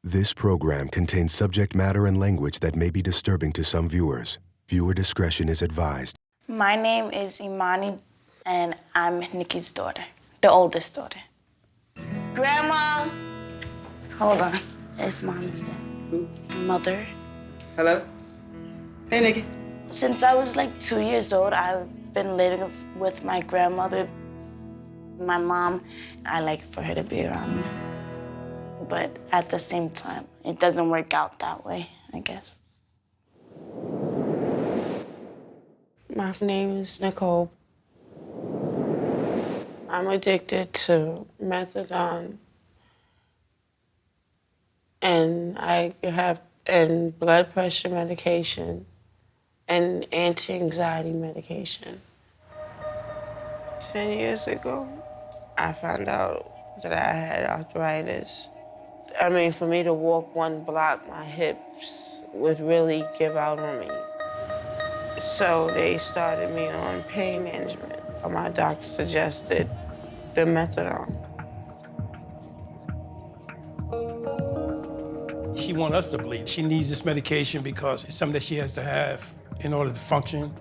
This program contains subject matter and language that may be disturbing to some viewers. Viewer discretion is advised. My name is Imani, and I'm Nikki's daughter, the oldest daughter. Grandma! Hold on. It's Mom's dad. Mother. Hello? Hey, Nikki. Since I was like 2 years old, I've been living with my grandmother. My mom, I like for her to be around me. But at the same time, it doesn't work out that way, I guess. My name is Nicole. I'm addicted to methadone, and I have blood pressure medication and anti-anxiety medication. 10 years ago, I found out that I had arthritis. I mean, for me to walk one block, my hips would really give out on me. So they started me on pain management. My doctor suggested the methadone. She wants us to believe she needs this medication because it's something that she has to have in order to function.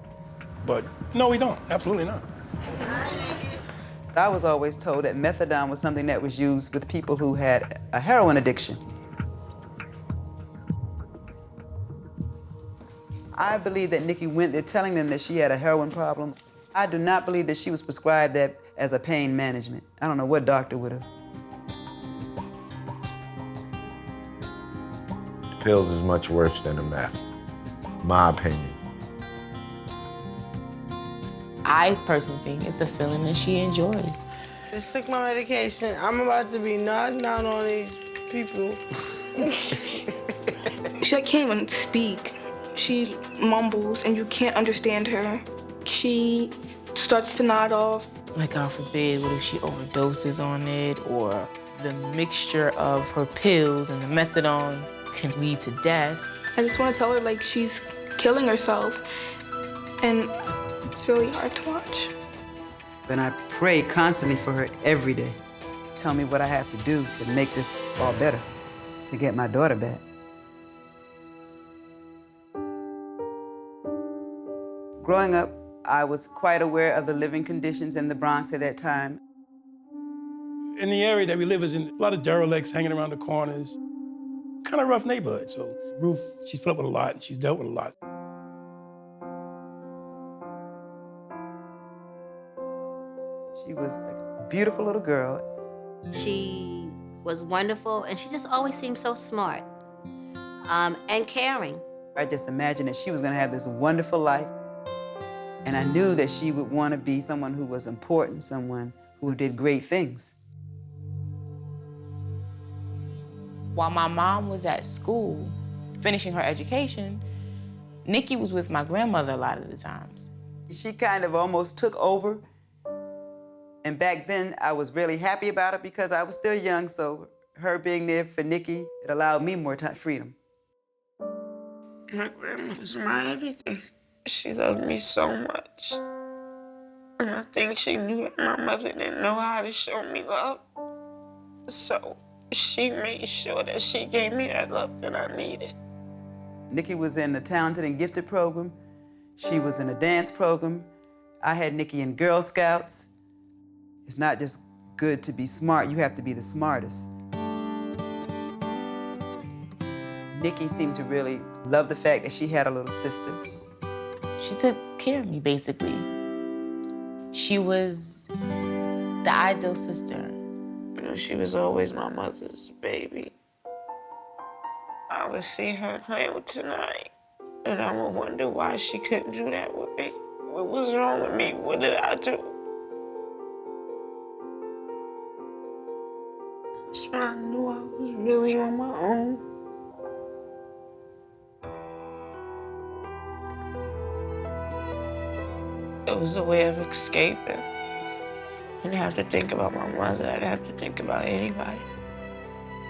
But no, we don't. Absolutely not. I was always told that methadone was something that was used with people who had a heroin addiction. I believe that Nikki went there telling them that she had a heroin problem. I do not believe that she was prescribed that as a pain management. I don't know what doctor would have. Pills is much worse than the meth, my opinion. I personally think it's a feeling that she enjoys. Just took my medication. I'm about to be nodding out on these people. She can't even speak. She mumbles and you can't understand her. She starts to nod off. Like, God forbid, what if she overdoses on it, or the mixture of her pills and the methadone can lead to death. I just want to tell her, like, she's killing herself. And it's really hard to watch. And I pray constantly for her every day. Tell me what I have to do to make this all better, to get my daughter back. Growing up, I was quite aware of the living conditions in the Bronx at that time. In the area that we live is in a lot of derelicts hanging around the corners. Kind of rough neighborhood. So Ruth, she's put up with a lot and she's dealt with a lot. She was a beautiful little girl. She was wonderful, and she just always seemed so smart and caring. I just imagined that she was gonna have this wonderful life. And I knew that she would want to be someone who was important, someone who did great things. While my mom was at school, finishing her education, Nikki was with my grandmother a lot of the times. She kind of almost took over. And back then, I was really happy about it because I was still young, so her being there for Nikki, it allowed me more freedom. My grandmother's my everything. She loved me so much. And I think she knew that my mother didn't know how to show me love. So she made sure that she gave me that love that I needed. Nikki was in the Talented and Gifted program. She was in a dance program. I had Nikki in Girl Scouts. It's not just good to be smart, you have to be the smartest. Nikki seemed to really love the fact that she had a little sister. She took care of me, basically. She was the ideal sister. You know, she was always my mother's baby. I would see her playing with tonight, and I would wonder why she couldn't do that with me. What was wrong with me? What did I do? That's when I knew I was really on my own. It was a way of escaping. I didn't have to think about my mother. I didn't have to think about anybody.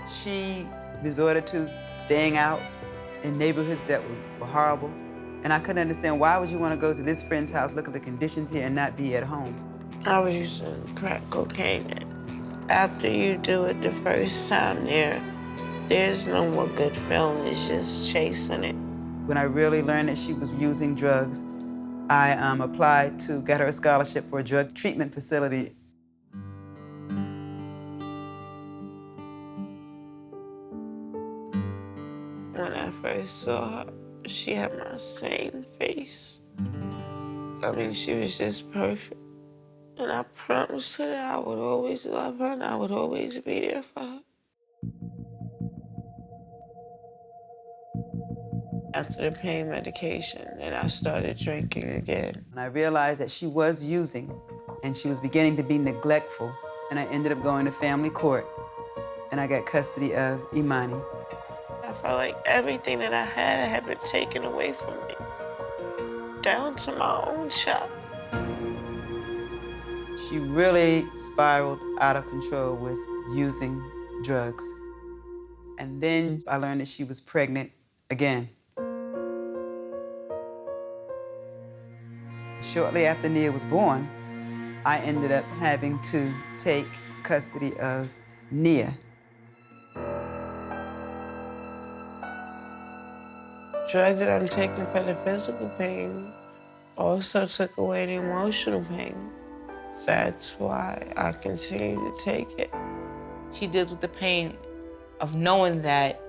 She resorted to staying out in neighborhoods that were horrible. And I couldn't understand, why would you want to go to this friend's house, look at the conditions here, and not be at home? I was using crack cocaine. After you do it the first time there, There's no more good feeling, it's just chasing it. When I really learned that she was using drugs, I applied to get her a scholarship for a drug treatment facility. When I first saw her, she had my same face. I mean, she was just perfect. And I promised her that I would always love her and I would always be there for her. After the pain medication, and I started drinking again. And I realized that she was using, and she was beginning to be neglectful. And I ended up going to family court, and I got custody of Imani. I felt like everything that I had been taken away from me, down to my own child. She really spiraled out of control with using drugs. And then I learned that she was pregnant again. Shortly after Nia was born, I ended up having to take custody of Nia. Drug that I'm taking for the physical pain also took away the emotional pain. That's why I continue to take it. She deals with the pain of knowing that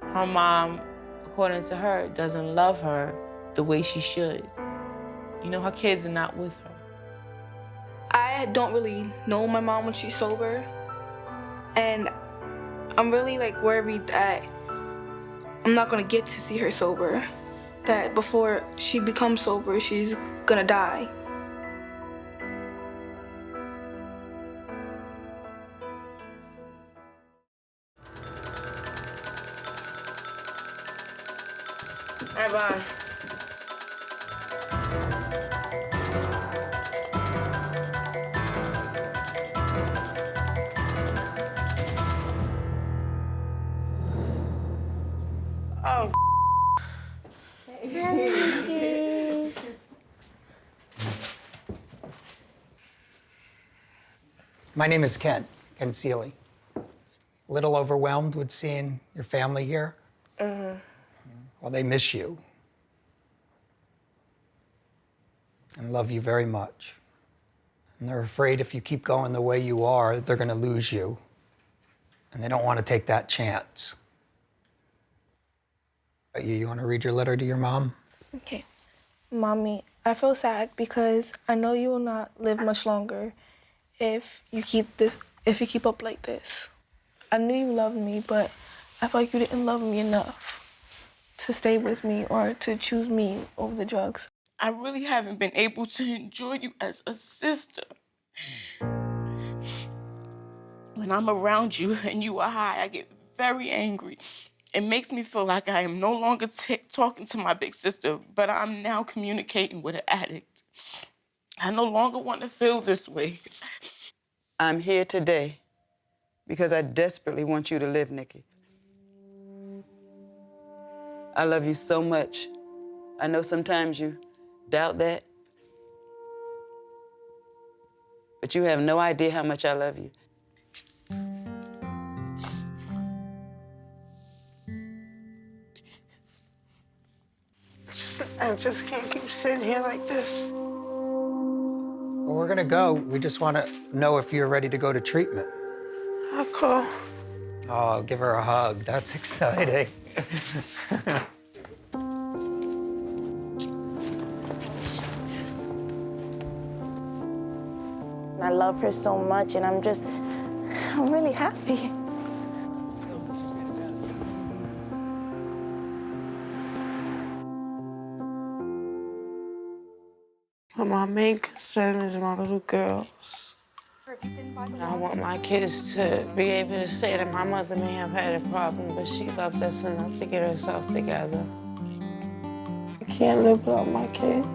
her mom, according to her, doesn't love her the way she should. You know, her kids are not with her. I don't really know my mom when she's sober, and I'm really worried that I'm not gonna get to see her sober, that before she becomes sober, she's gonna die. Bye-bye. Oh. My name is Ken Seeley. A little overwhelmed with seeing your family here. Well, they miss you and love you very much. And they're afraid if you keep going the way you are, they're going to lose you. And they don't want to take that chance. But you want to read your letter to your mom? Okay. Mommy, I feel sad because I know you will not live much longer if you keep up like this. I knew you loved me, but I felt like you didn't love me enough to stay with me or to choose me over the drugs. I really haven't been able to enjoy you as a sister. When I'm around you and you are high, I get very angry. It makes me feel like I am no longer talking to my big sister, but I'm now communicating with an addict. I no longer want to feel this way. I'm here today because I desperately want you to live, Nikki. I love you so much. I know sometimes you doubt that, but you have no idea how much I love you. I just can't keep sitting here like this. Well, we're going to go. We just want to know if you're ready to go to treatment. I'll call. Oh, give her a hug. That's exciting. I love her so much, and I'm really happy. But my main concern is my little girls. I want my kids to be able to say that my mother may have had a problem, but she loved us enough to get herself together. I can't live without my kids.